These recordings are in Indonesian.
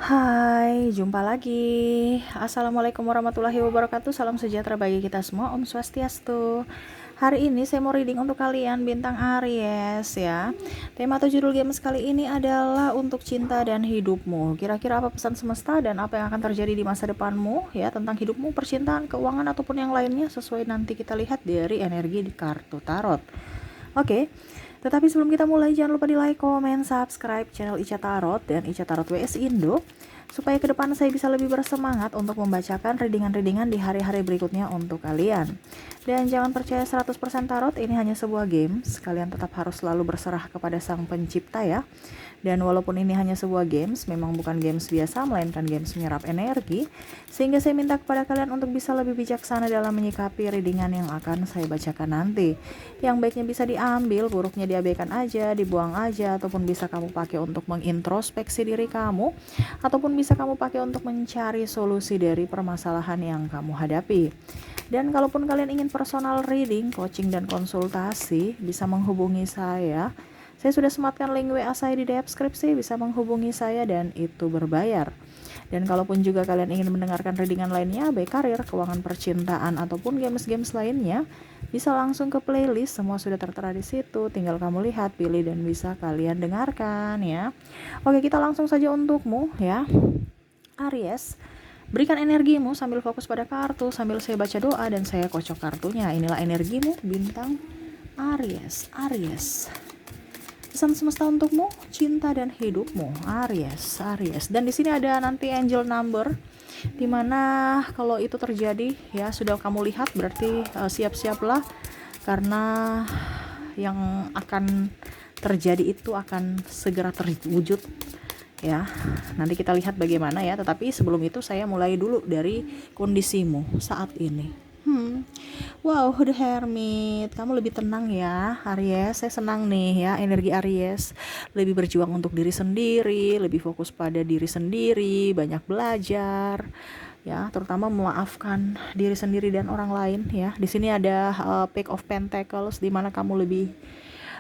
Hai, jumpa lagi. Assalamualaikum warahmatullahi wabarakatuh. Salam sejahtera bagi kita semua. Om Swastiastu. Hari ini saya mau reading untuk kalian bintang Aries ya. Tema atau judul games kali ini adalah untuk cinta dan hidupmu. Kira-kira apa pesan semesta dan apa yang akan terjadi di masa depanmu ya tentang hidupmu, percintaan, keuangan ataupun yang lainnya sesuai nanti kita lihat dari energi di kartu tarot. Oke, tetapi sebelum kita mulai jangan lupa di like, komen, subscribe channel Ica Tarot dan Ica Tarot WS Indo supaya ke depan saya bisa lebih bersemangat untuk membacakan readingan-readingan di hari-hari berikutnya untuk kalian. Dan jangan percaya 100% tarot, ini hanya sebuah games. Kalian tetap harus selalu berserah kepada Sang Pencipta ya. Dan walaupun ini hanya sebuah games, memang bukan games biasa, melainkan games menyerap energi. Sehingga saya minta kepada kalian untuk bisa lebih bijaksana dalam menyikapi readingan yang akan saya bacakan nanti. Yang baiknya bisa diambil, buruknya diabaikan aja, dibuang aja, ataupun bisa kamu pakai untuk mengintrospeksi diri kamu, ataupun bisa kamu pakai untuk mencari solusi dari permasalahan yang kamu hadapi. Dan kalaupun kalian ingin personal reading, coaching, dan konsultasi, bisa menghubungi saya. Saya sudah sematkan link WA saya di deskripsi, bisa menghubungi saya dan itu berbayar. Dan kalaupun juga kalian ingin mendengarkan readingan lainnya, baik karir, keuangan, percintaan, ataupun games-games lainnya, bisa langsung ke playlist, semua sudah tertera di situ. Tinggal kamu lihat, pilih, dan bisa kalian dengarkan ya. Oke, kita langsung saja untukmu ya, Aries. Berikan energimu sambil fokus pada kartu, sambil saya baca doa dan saya kocok kartunya. Inilah energimu, bintang Aries. Pesan semesta untukmu, cinta dan hidupmu, Aries. Dan di sini ada nanti angel number, dimana kalau itu terjadi ya sudah kamu lihat, berarti siap-siaplah karena yang akan terjadi itu akan segera terwujud ya. Nanti kita lihat bagaimana ya, tetapi sebelum itu saya mulai dulu dari kondisimu saat ini. Wow, The Hermit, kamu lebih tenang ya, Aries. Saya senang nih ya, energi Aries. Lebih berjuang untuk diri sendiri, lebih fokus pada diri sendiri, banyak belajar, ya, terutama memaafkan diri sendiri dan orang lain ya. Di sini ada Page of Pentacles, di mana kamu lebih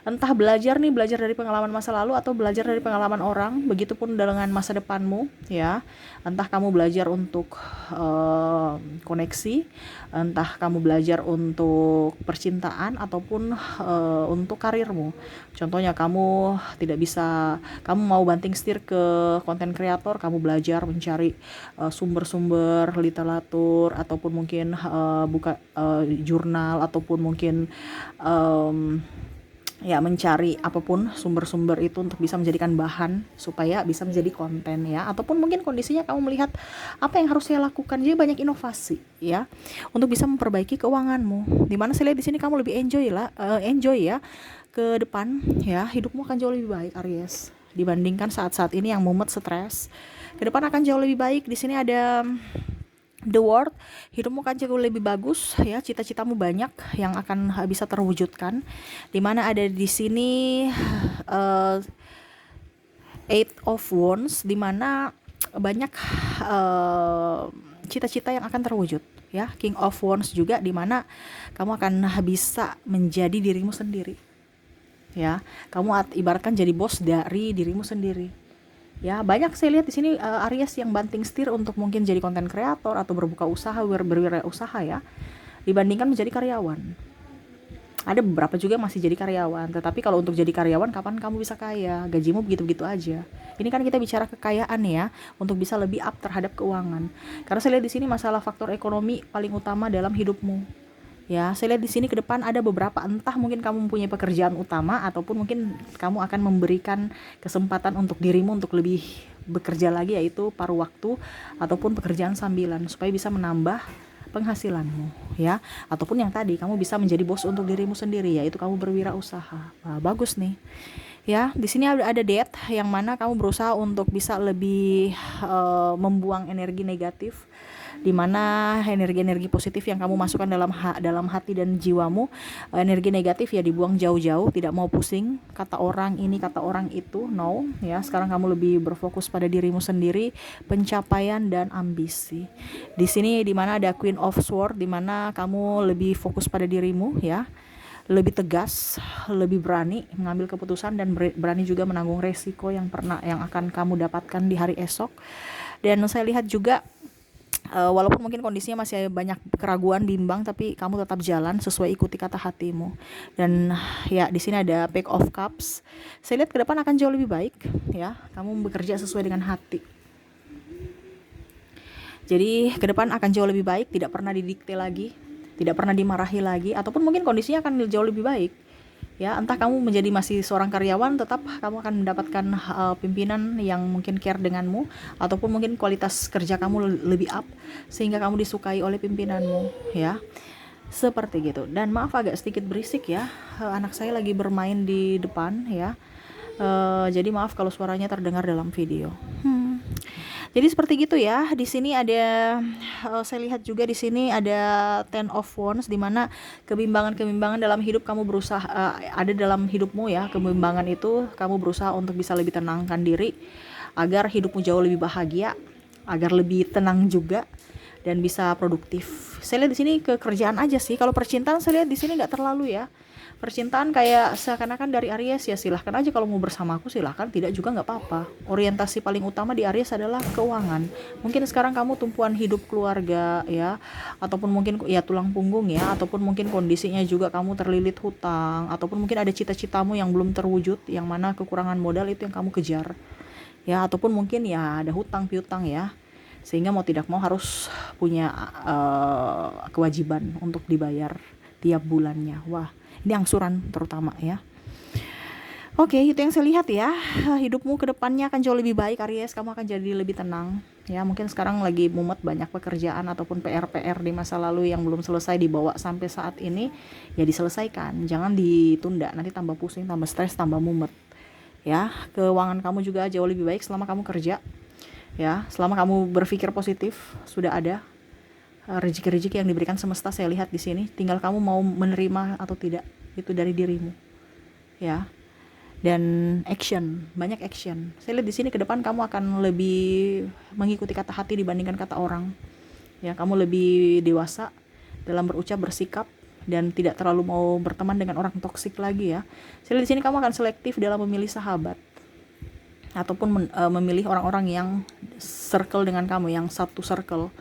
entah belajar dari pengalaman masa lalu atau belajar dari pengalaman orang, begitupun dengan masa depanmu ya. Entah kamu belajar untuk koneksi, entah kamu belajar untuk percintaan ataupun untuk karirmu. Contohnya kamu tidak bisa, kamu mau banting setir ke konten kreator, kamu belajar mencari sumber-sumber literatur ataupun mungkin buka jurnal ataupun mungkin ya mencari apapun sumber-sumber itu untuk bisa menjadikan bahan supaya bisa menjadi konten ya. Ataupun mungkin kondisinya kamu melihat apa yang harus saya lakukan, jadi banyak inovasi ya untuk bisa memperbaiki keuanganmu. Dimana saya lihat di sini kamu lebih enjoy ya ke depan ya, hidupmu akan jauh lebih baik Aries dibandingkan saat-saat ini yang mumet, stres. Ke depan akan jauh lebih baik. Di sini ada The World, hidupmu akan jauh lebih bagus ya, cita-citamu banyak yang akan bisa terwujudkan. Dimana ada di sini Eight of Wands, dimana banyak cita-cita yang akan terwujud ya. King of Wands juga, dimana kamu akan bisa menjadi dirimu sendiri ya. Kamu ibaratkan jadi bos dari dirimu sendiri. Ya, banyak saya lihat di sini Aries yang banting setir untuk mungkin jadi konten kreator atau berbuka usaha, berwirausaha ya, dibandingkan menjadi karyawan. Ada beberapa juga masih jadi karyawan, tetapi kalau untuk jadi karyawan kapan kamu bisa kaya? Gajimu begitu-begitu aja. Ini kan kita bicara kekayaan ya, untuk bisa lebih up terhadap keuangan. Karena saya lihat di sini masalah faktor ekonomi paling utama dalam hidupmu. Ya, saya lihat di sini ke depan ada beberapa, entah mungkin kamu mempunyai pekerjaan utama ataupun mungkin kamu akan memberikan kesempatan untuk dirimu untuk lebih bekerja lagi, yaitu paruh waktu ataupun pekerjaan sambilan supaya bisa menambah penghasilanmu ya. Ataupun yang tadi kamu bisa menjadi bos untuk dirimu sendiri, yaitu kamu berwirausaha. Wah, bagus nih. Ya, di sini ada date yang mana kamu berusaha untuk bisa lebih membuang energi negatif, di mana energi-energi positif yang kamu masukkan dalam hati dan jiwamu, energi negatif ya dibuang jauh-jauh, tidak mau pusing kata orang ini kata orang itu, no ya. Sekarang kamu lebih berfokus pada dirimu sendiri, pencapaian dan ambisi. Di sini di mana ada Queen of Swords, di mana kamu lebih fokus pada dirimu ya, lebih tegas, lebih berani mengambil keputusan, dan berani juga menanggung resiko yang akan kamu dapatkan di hari esok. Dan saya lihat juga walaupun mungkin kondisinya masih banyak keraguan, bimbang, tapi kamu tetap jalan sesuai ikuti kata hatimu. Dan ya di sini ada Page of Cups. Saya lihat ke depan akan jauh lebih baik ya. Kamu bekerja sesuai dengan hati. Jadi ke depan akan jauh lebih baik, tidak pernah didikte lagi, tidak pernah dimarahi lagi, ataupun mungkin kondisinya akan jauh lebih baik. Ya, entah kamu menjadi masih seorang karyawan, tetap kamu akan mendapatkan pimpinan yang mungkin care denganmu, ataupun mungkin kualitas kerja kamu lebih up sehingga kamu disukai oleh pimpinanmu, ya. Seperti gitu. Dan maaf agak sedikit berisik ya. Anak saya lagi bermain di depan ya. Jadi maaf kalau suaranya terdengar dalam video. Jadi seperti gitu ya. Di sini ada saya lihat juga di sini ada Ten of Wands, di mana kebimbangan dalam hidup kamu berusaha ada dalam hidupmu ya. Kebimbangan itu kamu berusaha untuk bisa lebih tenangkan diri agar hidupmu jauh lebih bahagia, agar lebih tenang juga dan bisa produktif. Saya lihat di sini kerjaan aja sih. Kalau percintaan saya lihat di sini nggak terlalu ya. Percintaan kayak seakan-akan dari Aries ya, silahkan aja kalau mau bersama aku, silahkan, tidak juga nggak apa-apa. Orientasi paling utama di Aries adalah keuangan. Mungkin sekarang kamu tumpuan hidup keluarga ya, ataupun mungkin ya tulang punggung ya, ataupun mungkin kondisinya juga kamu terlilit hutang, ataupun mungkin ada cita-citamu yang belum terwujud, yang mana kekurangan modal itu yang kamu kejar ya, ataupun mungkin ya ada hutang piutang ya, sehingga mau tidak mau harus punya kewajiban untuk dibayar tiap bulannya. Wah, ini angsuran terutama ya. Oke, itu yang saya lihat ya. Hidupmu ke depannya akan jauh lebih baik Aries, kamu akan jadi lebih tenang ya. Mungkin sekarang lagi mumet banyak pekerjaan ataupun PR di masa lalu yang belum selesai dibawa sampai saat ini, ya diselesaikan, jangan ditunda, nanti tambah pusing, tambah stres, tambah mumet ya. Keuangan kamu juga jauh lebih baik selama kamu kerja ya, selama kamu berpikir positif. Sudah ada rezeki-rezeki yang diberikan semesta, saya lihat di sini, tinggal kamu mau menerima atau tidak, itu dari dirimu ya. Dan action, banyak action. Saya lihat di sini ke depan kamu akan lebih mengikuti kata hati dibandingkan kata orang ya. Kamu lebih dewasa dalam berucap, bersikap, dan tidak terlalu mau berteman dengan orang toksik lagi ya. Saya lihat di sini kamu akan selektif dalam memilih sahabat, ataupun memilih orang-orang yang circle dengan kamu, yang satu circle.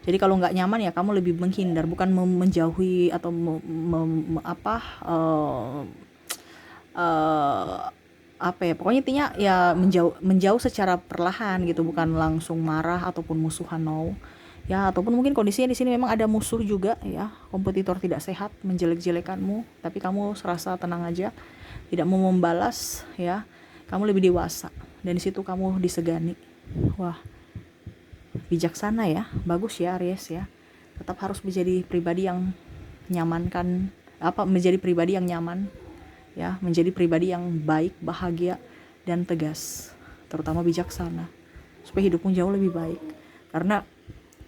Jadi kalau nggak nyaman ya kamu lebih menghindar, bukan menjauhi atau apa ya, pokoknya intinya ya menjauh secara perlahan gitu, bukan langsung marah ataupun musuhan, no ya. Ataupun mungkin kondisinya di sini memang ada musuh juga ya, kompetitor tidak sehat menjelek-jelekanmu, tapi kamu serasa tenang aja, tidak mau membalas ya. Kamu lebih dewasa dan di situ kamu disegani. Wah, bijaksana ya, bagus ya Aries ya. Tetap harus menjadi pribadi yang menjadi pribadi yang nyaman ya, menjadi pribadi yang baik, bahagia, dan tegas, terutama bijaksana, supaya hidupmu jauh lebih baik. Karena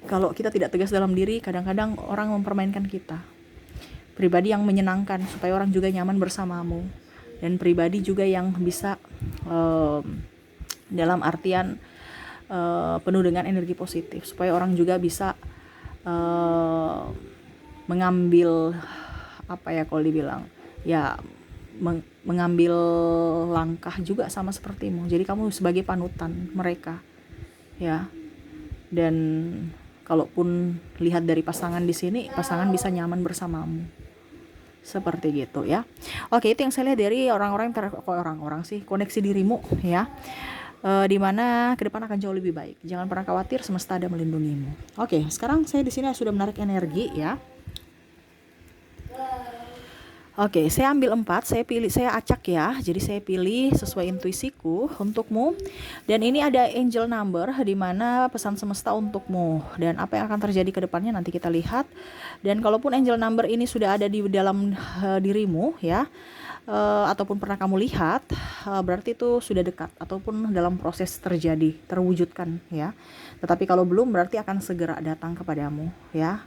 kalau kita tidak tegas dalam diri, kadang-kadang orang mempermainkan kita. Pribadi yang menyenangkan supaya orang juga nyaman bersamamu, dan pribadi juga yang bisa dalam artian penuh dengan energi positif, supaya orang juga bisa mengambil apa ya, kalau dibilang ya, mengambil langkah juga sama sepertimu. Jadi kamu sebagai panutan mereka ya. Dan kalaupun lihat dari pasangan di sini, pasangan bisa nyaman bersamamu, seperti gitu ya. Oke, itu yang saya lihat dari orang-orang sih, koneksi dirimu ya. Dimana ke depan akan jauh lebih baik. Jangan pernah khawatir, semesta ada melindungimu. Oke, sekarang saya di sini sudah menarik energi ya. Oke, saya ambil 4, saya acak ya. Jadi saya pilih sesuai intuisiku untukmu. Dan ini ada angel number, di mana pesan semesta untukmu. Dan apa yang akan terjadi ke depannya nanti kita lihat. Dan kalaupun angel number ini sudah ada di dalam dirimu ya, ataupun pernah kamu lihat, berarti itu sudah dekat ataupun dalam proses terwujudkan ya. Tetapi kalau belum, berarti akan segera datang kepadamu ya.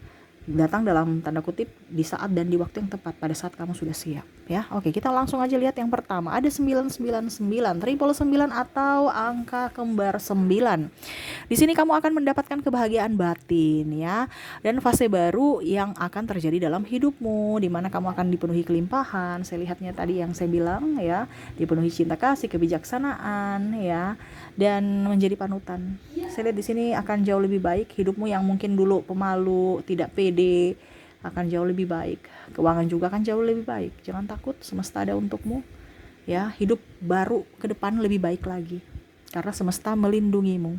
datang dalam tanda kutip di saat dan di waktu yang tepat pada saat kamu sudah siap ya. Oke, kita langsung aja lihat yang pertama. Ada 999, triple 9 atau angka kembar 9. Di sini kamu akan mendapatkan kebahagiaan batin ya, dan fase baru yang akan terjadi dalam hidupmu, di mana kamu akan dipenuhi kelimpahan. Saya lihatnya tadi yang saya bilang ya, dipenuhi cinta kasih, kebijaksanaan ya, dan menjadi panutan. Saya lihat di sini akan jauh lebih baik hidupmu yang mungkin dulu pemalu, tidak pede, akan jauh lebih baik. Keuangan juga akan jauh lebih baik. Jangan takut, semesta ada untukmu. Ya, hidup baru ke depan lebih baik lagi. Karena semesta melindungimu.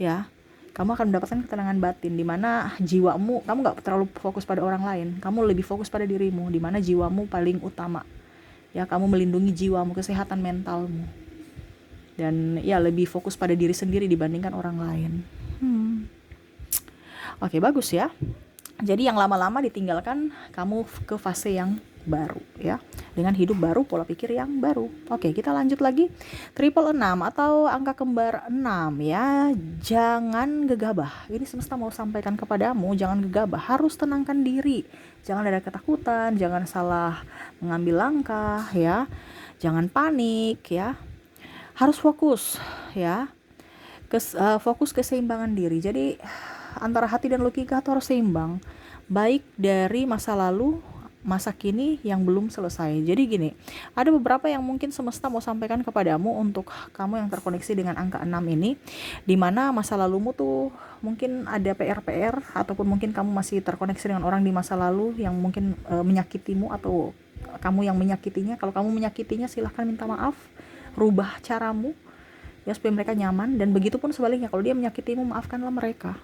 Ya, kamu akan mendapatkan ketenangan batin di mana jiwamu, kamu nggak terlalu fokus pada orang lain. Kamu lebih fokus pada dirimu, di mana jiwamu paling utama. Ya, kamu melindungi jiwamu, kesehatan mentalmu. Dan ya lebih fokus pada diri sendiri dibandingkan orang lain. Oke, bagus ya. Jadi yang lama-lama ditinggalkan, kamu ke fase yang baru ya, dengan hidup baru, pola pikir yang baru. Oke, kita lanjut lagi. Triple 6 atau angka kembar 6 ya. Jangan gegabah. Ini semesta mau sampaikan kepadamu, jangan gegabah, harus tenangkan diri. Jangan ada ketakutan, jangan salah mengambil langkah ya. Jangan panik ya. Harus fokus ya. Fokus keseimbangan diri. Jadi antara hati dan logika itu harus seimbang, baik dari masa lalu, masa kini yang belum selesai. Jadi gini, ada beberapa yang mungkin semesta mau sampaikan kepadamu untuk kamu yang terkoneksi dengan angka 6 ini, dimana masa lalumu tuh mungkin ada PR-PR, ataupun mungkin kamu masih terkoneksi dengan orang di masa lalu yang mungkin menyakitimu, atau kamu yang menyakitinya. Kalau kamu menyakitinya, silahkan minta maaf, rubah caramu ya supaya mereka nyaman. Dan begitu pun sebaliknya, kalau dia menyakitimu, maafkanlah mereka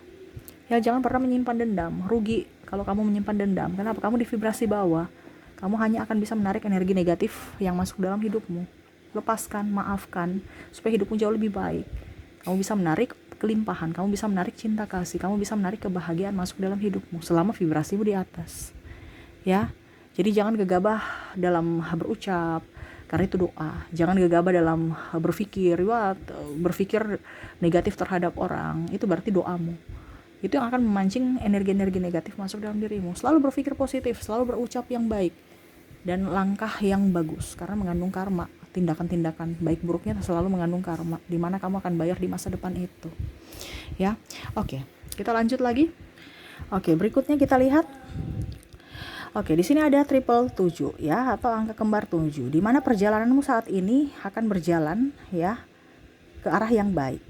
ya. Jangan pernah menyimpan dendam. Rugi kalau kamu menyimpan dendam. Kenapa? Kamu di vibrasi bawah, kamu hanya akan bisa menarik energi negatif yang masuk dalam hidupmu. Lepaskan, maafkan, supaya hidupmu jauh lebih baik. Kamu bisa menarik kelimpahan, kamu bisa menarik cinta kasih, kamu bisa menarik kebahagiaan masuk dalam hidupmu selama vibrasimu di atas ya. Jadi jangan gegabah dalam berucap, karena itu doa. Jangan gegabah dalam berpikir, berpikir negatif terhadap orang, itu berarti doamu. Itu yang akan memancing energi-energi negatif masuk dalam dirimu. Selalu berpikir positif, selalu berucap yang baik, dan langkah yang bagus, karena mengandung karma. Tindakan-tindakan baik buruknya selalu mengandung karma, di mana kamu akan bayar di masa depan itu ya. Oke, kita lanjut lagi. Oke, berikutnya kita lihat. Oke, di sini ada triple 7 ya, atau angka kembar 7, di mana perjalananmu saat ini akan berjalan ya ke arah yang baik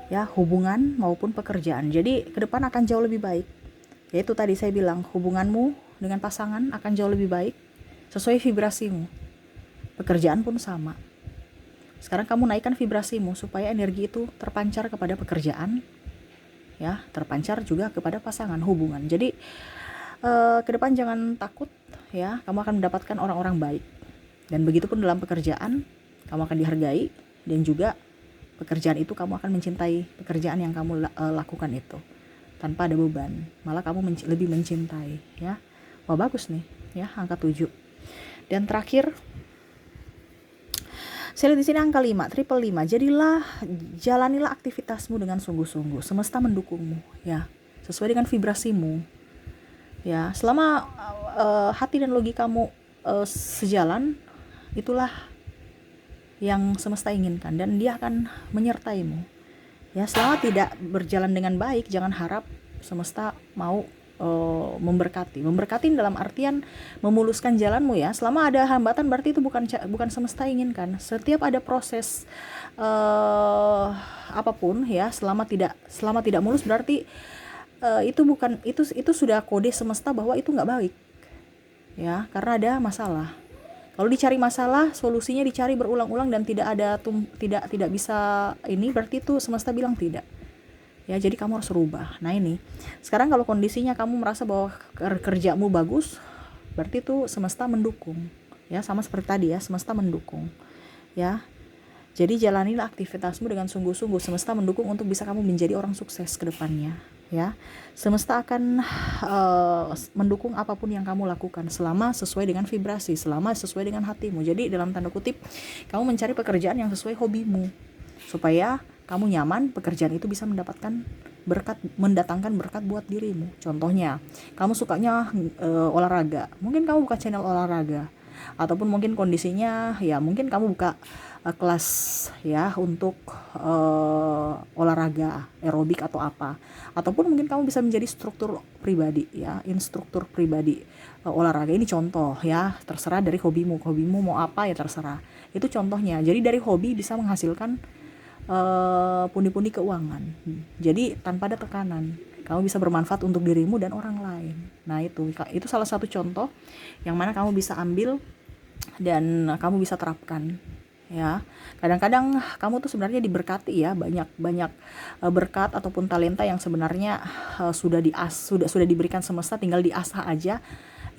ya, hubungan maupun pekerjaan. Jadi ke depan akan jauh lebih baik. Yaitu tadi saya bilang, hubunganmu dengan pasangan akan jauh lebih baik sesuai vibrasimu. Pekerjaan pun sama. Sekarang kamu naikkan vibrasimu supaya energi itu terpancar kepada pekerjaan ya, terpancar juga kepada pasangan, hubungan. Jadi ke depan jangan takut ya, kamu akan mendapatkan orang-orang baik. Dan begitu pun dalam pekerjaan, kamu akan dihargai, dan juga pekerjaan itu kamu akan mencintai pekerjaan yang kamu lakukan itu tanpa ada beban, malah kamu lebih mencintai ya. Wah, bagus nih ya, angka 7. Dan terakhir saya lihat di sini angka 5, triple 5. Jalanilah aktivitasmu dengan sungguh-sungguh. Semesta mendukungmu ya, sesuai dengan vibrasimu. Ya, selama hati dan logikamu sejalan, itulah yang semesta inginkan, dan dia akan menyertaimu. Ya, selama tidak berjalan dengan baik, jangan harap semesta mau memberkati. Memberkati dalam artian memuluskan jalanmu ya. Selama ada hambatan, berarti itu bukan semesta inginkan. Setiap ada proses apapun ya, selama tidak mulus, berarti itu sudah kode semesta bahwa itu nggak baik ya, karena ada masalah. Kalau dicari masalah, solusinya dicari berulang-ulang dan tidak bisa ini, berarti itu semesta bilang tidak ya. Jadi kamu harus rubah. Nah ini sekarang kalau kondisinya kamu merasa bahwa kerjamu bagus, berarti itu semesta mendukung ya, sama seperti tadi ya, semesta mendukung ya. Jadi jalanilah aktivitasmu dengan sungguh-sungguh. Semesta mendukung untuk bisa kamu menjadi orang sukses ke depannya ya. Semesta akan mendukung apapun yang kamu lakukan selama sesuai dengan vibrasi, selama sesuai dengan hatimu. Jadi dalam tanda kutip, kamu mencari pekerjaan yang sesuai hobimu supaya kamu nyaman, pekerjaan itu bisa mendapatkan mendatangkan berkat buat dirimu. Contohnya, kamu sukanya olahraga, mungkin kamu buka channel olahraga, ataupun mungkin kondisinya ya mungkin kamu buka kelas ya untuk olahraga aerobik atau apa, ataupun mungkin kamu bisa menjadi struktur pribadi ya, instruktur pribadi olahraga. Ini contoh ya, terserah dari hobimu mau apa ya terserah, itu contohnya. Jadi dari hobi bisa menghasilkan pundi-pundi keuangan, jadi tanpa ada tekanan kamu bisa bermanfaat untuk dirimu dan orang lain. Nah itu salah satu contoh yang mana kamu bisa ambil dan kamu bisa terapkan ya. Kadang-kadang kamu tuh sebenarnya diberkati ya, banyak berkat ataupun talenta yang sebenarnya sudah diberikan semesta, tinggal diasah aja.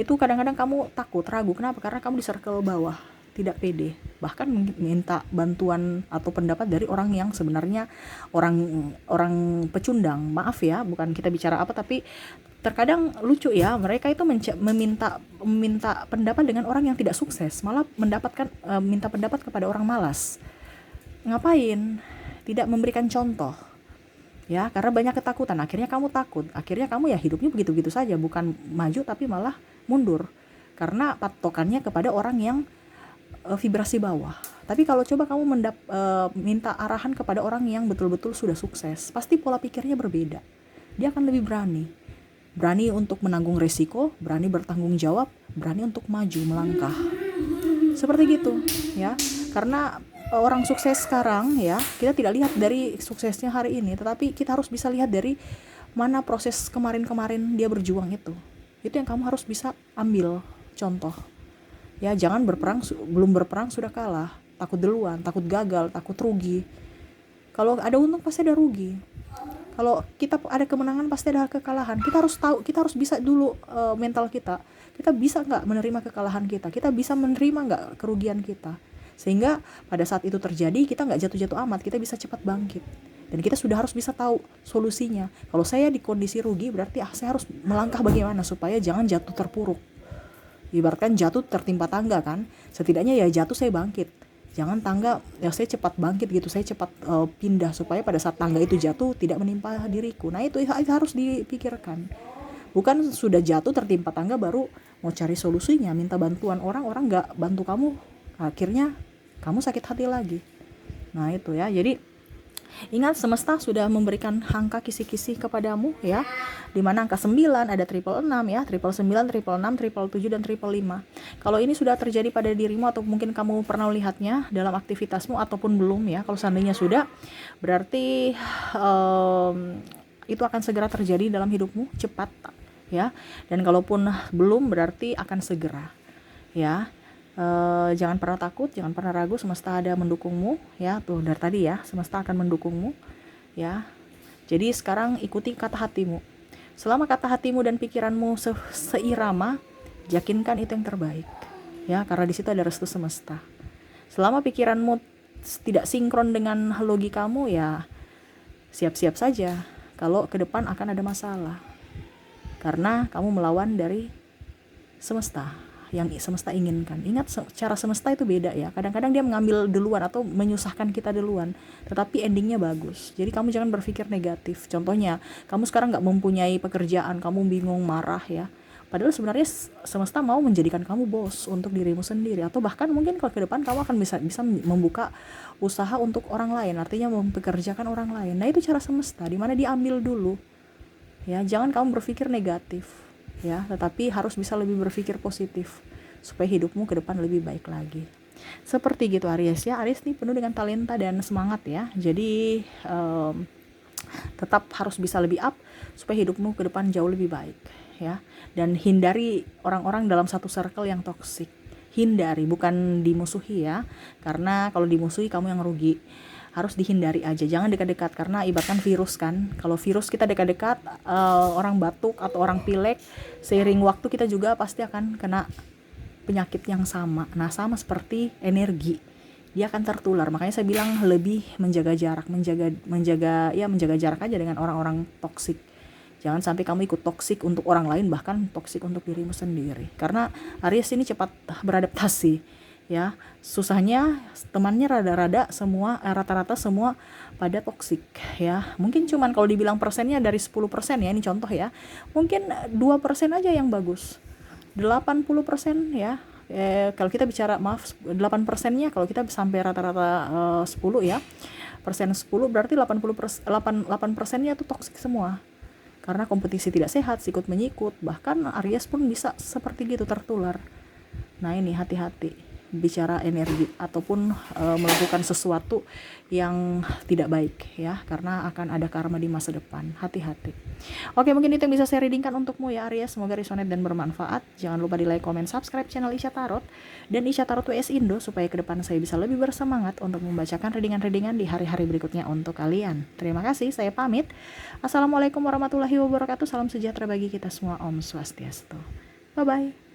Itu kadang-kadang kamu takut, ragu. Kenapa? Karena kamu di circle bawah, tidak pede, bahkan minta bantuan atau pendapat dari orang yang sebenarnya orang pecundang. Maaf ya, bukan kita bicara apa, tapi terkadang lucu ya, mereka itu meminta pendapat dengan orang yang tidak sukses, malah minta pendapat kepada orang malas. Ngapain? Tidak memberikan contoh ya, karena banyak ketakutan. Akhirnya kamu takut, akhirnya kamu ya hidupnya begitu-begitu saja, bukan maju tapi malah mundur karena patokannya kepada orang yang vibrasi bawah. Tapi kalau coba kamu minta arahan kepada orang yang betul-betul sudah sukses, pasti pola pikirnya berbeda. Dia akan lebih berani untuk menanggung resiko, berani bertanggung jawab, berani untuk maju melangkah. Seperti gitu ya. Karena orang sukses sekarang ya, kita tidak lihat dari suksesnya hari ini, tetapi kita harus bisa lihat dari mana proses kemarin-kemarin dia berjuang itu yang kamu harus bisa ambil contoh ya. Jangan belum berperang sudah kalah, takut duluan, takut gagal, takut rugi. Kalau ada untung pasti ada rugi, kalau kita ada kemenangan pasti ada kekalahan. Kita harus tahu, kita harus bisa dulu mental kita bisa nggak menerima kekalahan kita bisa menerima nggak kerugian kita, sehingga pada saat itu terjadi kita nggak jatuh-jatuh amat, kita bisa cepat bangkit. Dan kita sudah harus bisa tahu solusinya. Kalau saya di kondisi rugi, berarti saya harus melangkah bagaimana supaya jangan jatuh terpuruk. Ibaratkan jatuh tertimpa tangga kan, setidaknya ya jatuh saya bangkit, jangan tangga ya saya cepat bangkit gitu, saya cepat pindah supaya pada saat tangga itu jatuh tidak menimpa diriku. Nah itu harus dipikirkan, bukan sudah jatuh tertimpa tangga baru mau cari solusinya, minta bantuan orang nggak bantu kamu, akhirnya kamu sakit hati lagi. Nah itu ya, jadi ingat semesta sudah memberikan angka kisi-kisi kepadamu ya, dimana angka 9 ada 666 ya, 999, 666, 777 dan 555. Kalau ini sudah terjadi pada dirimu atau mungkin kamu pernah melihatnya dalam aktivitasmu ataupun belum ya, kalau seandainya sudah, berarti itu akan segera terjadi dalam hidupmu cepat ya. Dan kalaupun belum, berarti akan segera ya. Jangan pernah takut, jangan pernah ragu, semesta ada mendukungmu ya. Tuh dari tadi ya, semesta akan mendukungmu ya. Jadi sekarang ikuti kata hatimu. Selama kata hatimu dan pikiranmu seirama, yakinkan itu yang terbaik ya, karena di situ ada restu semesta. Selama pikiranmu tidak sinkron dengan logikamu, ya siap-siap saja kalau ke depan akan ada masalah, karena kamu melawan dari semesta, yang semesta inginkan. Ingat, cara semesta itu beda ya. Kadang-kadang dia mengambil duluan atau menyusahkan kita duluan, tetapi endingnya bagus. Jadi kamu jangan berpikir negatif. Contohnya, kamu sekarang gak mempunyai pekerjaan, kamu bingung, marah ya. Padahal sebenarnya semesta mau menjadikan kamu bos untuk dirimu sendiri. Atau bahkan mungkin kalau ke depan kamu akan bisa membuka usaha untuk orang lain, artinya mempekerjakan orang lain. Nah itu cara semesta, dimana diambil dulu ya. Jangan kamu berpikir negatif ya, tetapi harus bisa lebih berpikir positif supaya hidupmu ke depan lebih baik lagi. Seperti gitu Aries ya. Aries nih penuh dengan talenta dan semangat ya. Jadi tetap harus bisa lebih up supaya hidupmu ke depan jauh lebih baik ya. Dan hindari orang-orang dalam satu circle yang toksik. Hindari, bukan dimusuhi ya. Karena kalau dimusuhi kamu yang rugi. Harus dihindari aja, jangan dekat-dekat, karena ibaratkan virus kan. Kalau virus kita dekat-dekat, orang batuk atau orang pilek, seiring waktu kita juga pasti akan kena penyakit yang sama. Nah sama seperti energi, dia akan tertular. Makanya saya bilang lebih menjaga jarak, menjaga jarak aja dengan orang-orang toksik. Jangan sampai kamu ikut toksik untuk orang lain, bahkan toksik untuk dirimu sendiri. Karena Aries ini cepat beradaptasi ya. Susahnya temannya rada-rada semua, rata-rata semua pada toksik ya. Mungkin cuman kalau dibilang persennya dari 10% ya, ini contoh ya, mungkin 2% aja yang bagus, 80% ya. Kalau kita bicara, maaf, 8%-nya kalau kita sampai rata-rata 10 ya, persen 10 berarti 8%-nya itu toksik semua. Karena kompetisi tidak sehat, sikut menyikut, bahkan Aries pun bisa seperti gitu, tertular. Nah ini hati-hati bicara energi ataupun melakukan sesuatu yang tidak baik ya, karena akan ada karma di masa depan. Hati-hati. Oke, mungkin itu yang bisa saya readingkan untukmu ya Aries. Semoga resonate dan bermanfaat. Jangan lupa di like, comment, subscribe channel Isya Tarot dan Isya Tarot WS Indo supaya ke depan saya bisa lebih bersemangat untuk membacakan readingan-readingan di hari-hari berikutnya untuk kalian. Terima kasih, saya pamit. Assalamualaikum warahmatullahi wabarakatuh. Salam sejahtera bagi kita semua. Om Swastiastu. Bye bye.